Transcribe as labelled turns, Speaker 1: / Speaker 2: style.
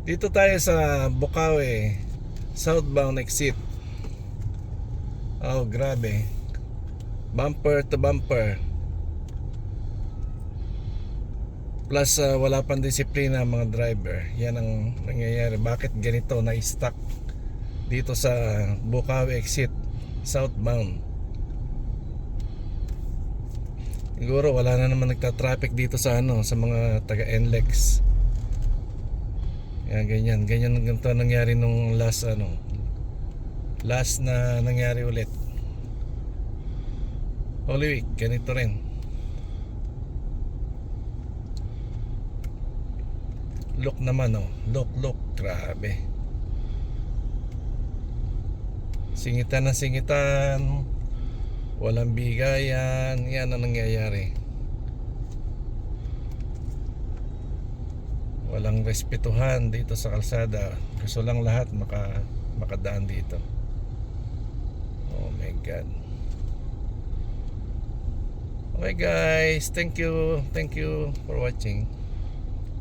Speaker 1: Dito tayo sa Bukawi, southbound exit. Oh, grabe. Bumper to bumper. Plus wala pang disiplina mga driver. Yan ang nangyayari. Bakit ganito na-stuck dito sa Bukawi exit southbound? Siguro wala na naman nagta-traffic dito sa sa mga taga NLEX. Yan, ganyan ganito nangyari nung last na nangyari ulit. Holy Week, ganito rin. Look naman look, grabe. Singitan na singitan, walang bigayan, yan ang nangyayari. Walang respetuhan dito sa kalsada. Gusto lang lahat makadaan dito. Oh my God. Okay guys, thank you for watching.